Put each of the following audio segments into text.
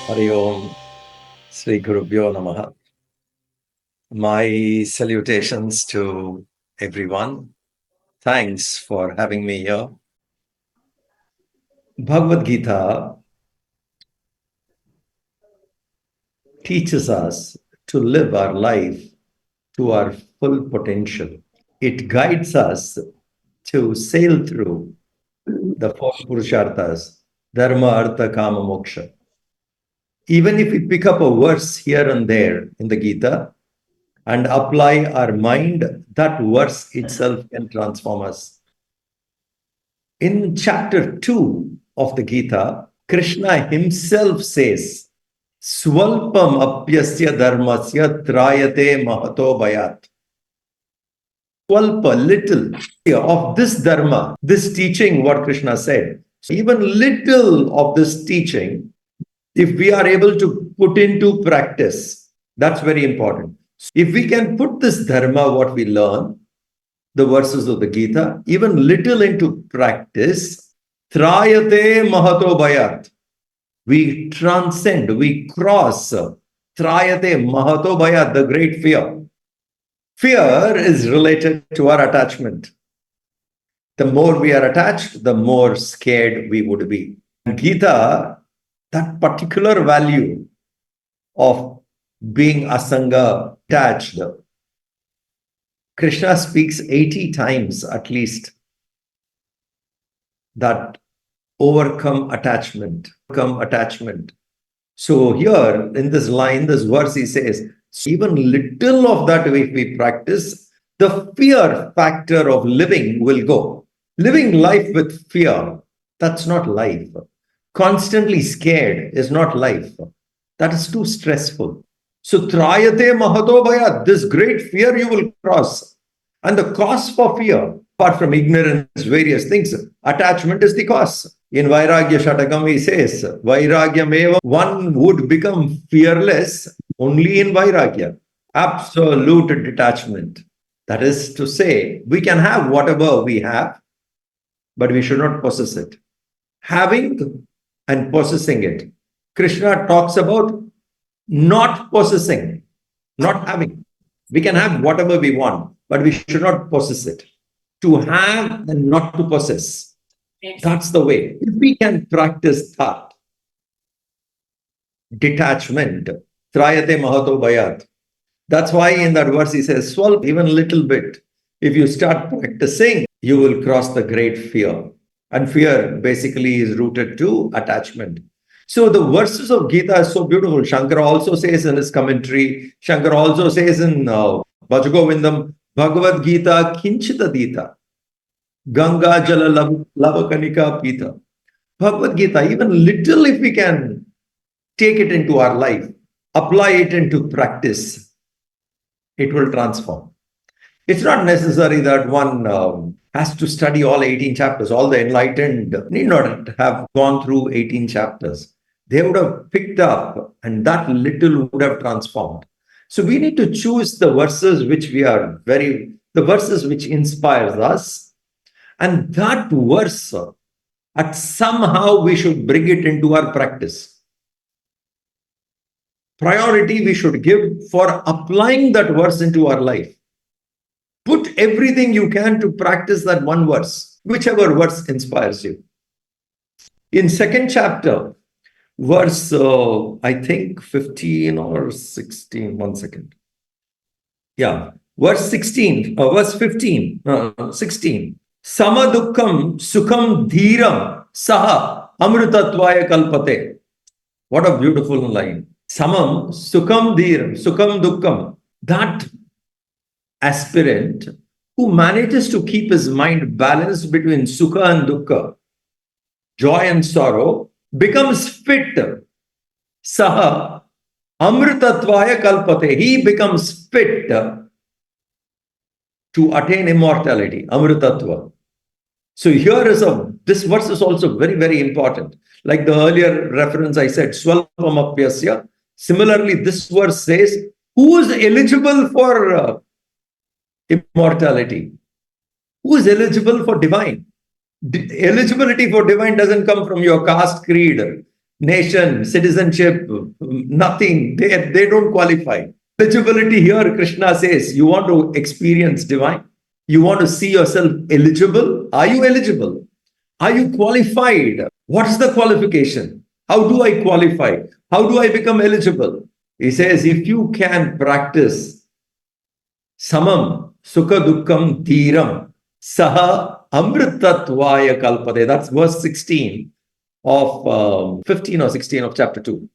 Hari Om, Sri Gurubhyo Namaha. My salutations to everyone. Thanks for having me here. Bhagavad Gita teaches us to live our life to our full potential. It guides us to sail through the four Purusharthas, Dharma, Artha, Kama, Moksha. Even if we pick up a verse here and there in the Gita, and apply our mind, that verse itself can transform us. In chapter 2 of the Gita, Krishna himself says, Swalpam apyasya dharmasya trayate mahato bhayat. Swalpa, little of this dharma, this teaching, what Krishna said. So even little of this teaching, if we are able to put into practice, that's very important. If we can put this dharma, what we learn, the verses of the Gita, even little into practice, trayate mahato bhayat. We transcend, we cross trayate mahato bhayat, the great fear. Fear is related to our attachment. The more we are attached, the more scared we would be. And Gita, that particular value of being asanga, attached, Krishna speaks 80 times at least that overcome attachment. So here in this line, this verse, he says, even little of that if we practice, the fear factor of living will go. Living life with fear, that's not life. Constantly scared is not life. That is too stressful. So trayate mahato bhaya, this great fear you will cross. And the cause for fear, apart from ignorance, various things, attachment is the cause. In Vairagya Shatakam, he says, Vairagyam eva, one would become fearless only in Vairagya. Absolute detachment. That is to say, we can have whatever we have, but we should not possess it. Having and possessing it. Krishna talks about not possessing, not having. We can have whatever we want, but we should not possess it. To have and not to possess. That's the way. If we can practice that, detachment, trayate mahato bhayat. That's why in that verse he says, swalp, even little bit. If you start practicing, you will cross the great fear. And fear basically is rooted to attachment. So the verses of Gita are so beautiful. Shankara also says in his commentary, Shankara also says in Bhajagovindam, Bhagavad Gita kinchita dita, Ganga jala lavakanika pita. Bhagavad Gita, even little if we can take it into our life, apply it into practice, it will transform. It's not necessary that one has to study all 18 chapters. All the enlightened need not have gone through 18 chapters. They would have picked up and that little would have transformed. So we need to choose the verses which the verses which inspires us. And that verse, at somehow we should bring it into our practice. Priority we should give for applying that verse into our life. Put everything you can to practice that one verse, whichever verse inspires you. In second chapter, verse, I think 15 or 16, 1 second. Yeah, verse 16, verse 15, 16. Samadukkam sukham dhiram saha amrutatvaya kalpate. What a beautiful line. Samam sukham dhiram, sukham dukkam. That aspirant who manages to keep his mind balanced between sukha and dukkha, joy and sorrow, becomes fit. Saha amritatvaya kalpate. He becomes fit to attain immortality, amritatva. So here is this verse is also very, very important. Like the earlier reference I said, swalpam apyasya. Similarly, this verse says, who is eligible for immortality? Who is eligible for divine? Eligibility for divine doesn't come from your caste, creed, nation, citizenship, nothing. They don't qualify. Eligibility here, Krishna says, you want to experience divine? You want to see yourself eligible? Are you eligible? Are you qualified? What is the qualification? How do I qualify? How do I become eligible? He says, if you can practice samam sukha dukkham dhiram saha amritatvaya kalpade. That's verse 16 of 15 or 16 of chapter 2.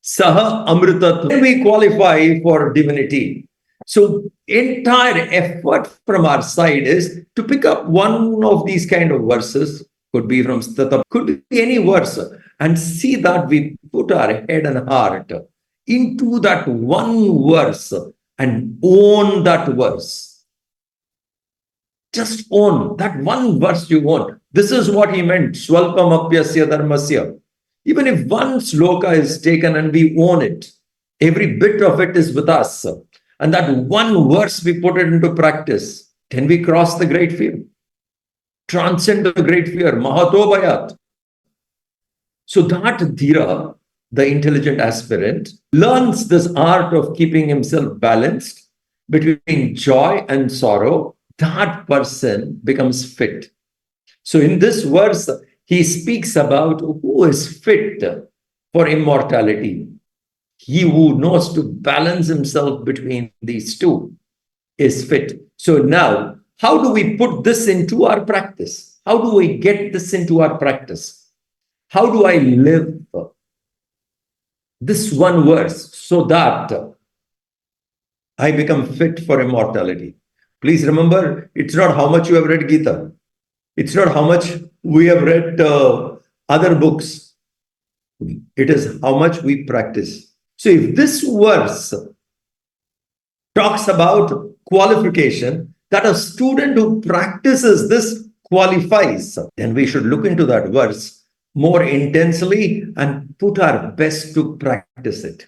Saha amritat. Then we qualify for divinity. So entire effort from our side is to pick up one of these kind of verses, could be from Stata, could be any verse, and see that we put our head and heart into that one verse and own that verse. Just own that one verse you own. This is what he meant. Swalpamapyasya dharmasya. Even if one sloka is taken and we own it, every bit of it is with us. And that one verse we put it into practice, then we cross the great fear. Transcend the great fear. Mahato bhayat. So that dhira, the intelligent aspirant, learns this art of keeping himself balanced between joy and sorrow. That person becomes fit. So in this verse, he speaks about who is fit for immortality. He who knows to balance himself between these two is fit. So now, how do we put this into our practice? How do we get this into our practice? How do I live this one verse so that I become fit for immortality? Please remember, it's not how much you have read Gita. It's not how much we have read other books. It is how much we practice. So if this verse talks about qualification, that a student who practices this qualifies, then we should look into that verse more intensely and put our best to practice it.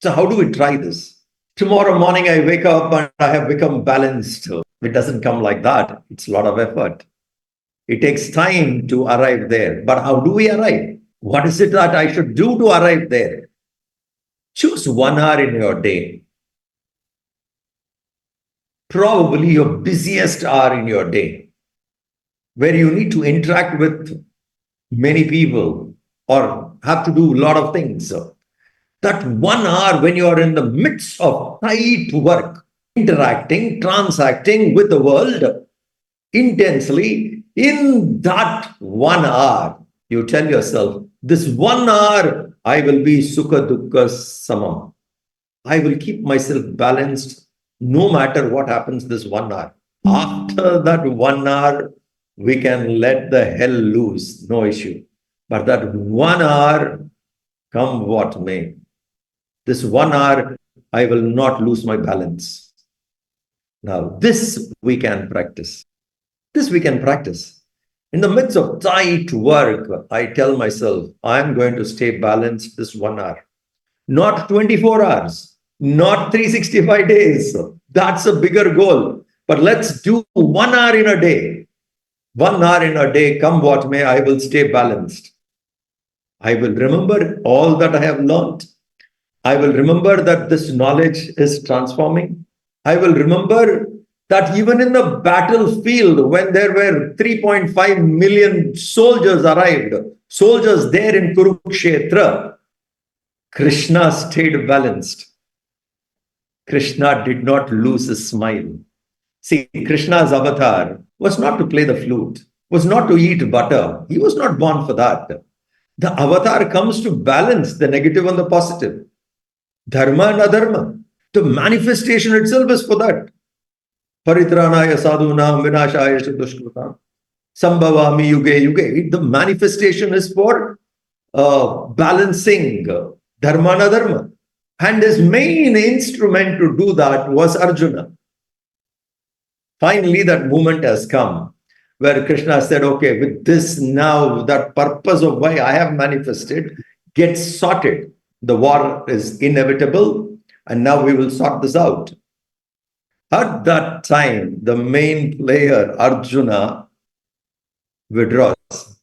So how do we try this? Tomorrow morning I wake up and I have become balanced. It doesn't come like that. It's a lot of effort. It takes time to arrive there. But how do we arrive? What is it that I should do to arrive there? Choose 1 hour in your day. Probably your busiest hour in your day, where you need to interact with many people or have to do a lot of things. That 1 hour when you are in the midst of tight work, interacting, transacting with the world intensely, in that 1 hour, you tell yourself, this 1 hour, I will be sukha dukkha samam. I will keep myself balanced no matter what happens this 1 hour. After that 1 hour, we can let the hell loose, no issue. But that 1 hour, come what may, this 1 hour, I will not lose my balance. Now, this we can practice. This we can practice. In the midst of tight work, I tell myself, I'm going to stay balanced this 1 hour. Not 24 hours, not 365 days. That's a bigger goal. But let's do 1 hour in a day. 1 hour in a day, come what may, I will stay balanced. I will remember all that I have learned. I will remember that this knowledge is transforming. I will remember that even in the battlefield, when there were 3.5 million soldiers arrived, soldiers there in Kurukshetra, Krishna stayed balanced. Krishna did not lose his smile. See, Krishna's avatar was not to play the flute, was not to eat butter. He was not born for that. The avatar comes to balance the negative and the positive, dharma and adharma. The manifestation itself is for that. Paritranaya sadhunam vinashaya dushkrutam sambhavami yuge yuge. The manifestation is for balancing dharma and adharma. And his main instrument to do that was Arjuna. Finally, that moment has come where Krishna said, okay, with this now, that purpose of why I have manifested gets sorted. The war is inevitable, and now we will sort this out. At that time, the main player, Arjuna, withdraws.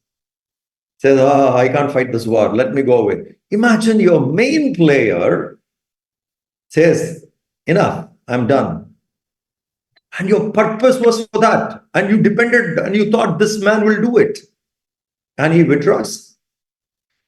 Says, I can't fight this war. Let me go away. Imagine your main player says, enough, I'm done. And your purpose was for that. And you depended and you thought this man will do it. And he withdraws,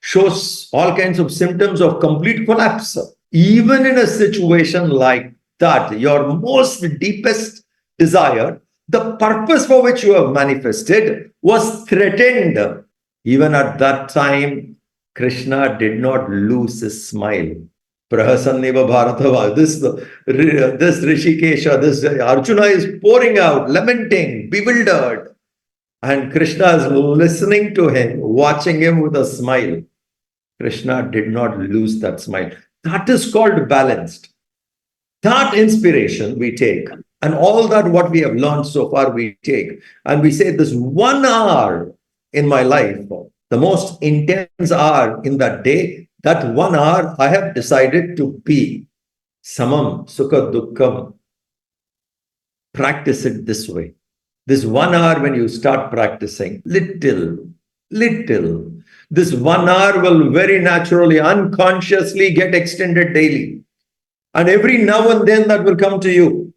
shows all kinds of symptoms of complete collapse. Even in a situation like that, your most deepest desire, the purpose for which you have manifested, was threatened. Even at that time, Krishna did not lose his smile. Prahasanneva Bharatava, this Rishikesha, this Arjuna is pouring out, lamenting, bewildered. And Krishna is listening to him, watching him with a smile. Krishna did not lose that smile. That is called balanced. That inspiration we take, and all that what we have learned so far we take, and we say this 1 hour in my life, the most intense hour in that day, that 1 hour I have decided to be samam, sukha, dukkham. Practice it this way. This 1 hour, when you start practicing, little, this 1 hour will very naturally, unconsciously get extended daily. And every now and then that will come to you.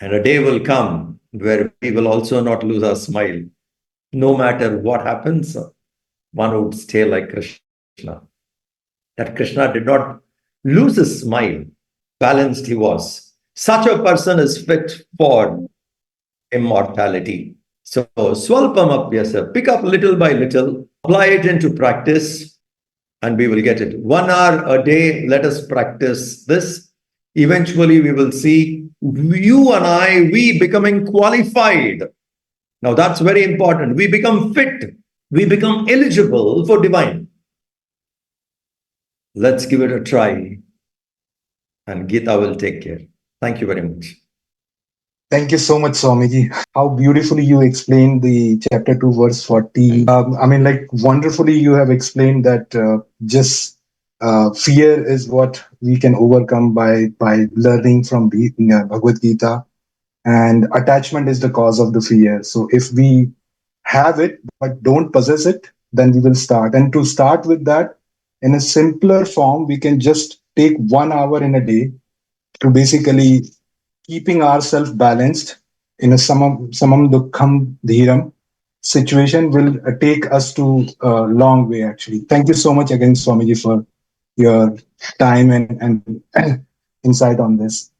And a day will come where we will also not lose our smile. No matter what happens, one would stay like Krishna. That Krishna did not lose his smile. Balanced he was. Such a person is fit for immortality. So, swalpam apyasa, pick up little by little, apply it into practice, and we will get it. 1 hour a day, let us practice this. Eventually, we will see you and I, we becoming qualified. Now, that's very important. We become fit. We become eligible for divine. Let's give it a try. And Gita will take care. Thank you very much. Thank you so much, Swamiji. How beautifully you explained the chapter 2, verse 40. Like wonderfully you have explained that just fear is what we can overcome by learning from the Bhagavad Gita, and attachment is the cause of the fear. So if we have it but don't possess it, then we will start. And to start with that, in a simpler form, we can just take 1 hour in a day to basically keeping ourselves balanced in a samam dukkham dhiram situation will take us to a long way, actually. Thank you so much again, Swamiji, for your time and insight on this.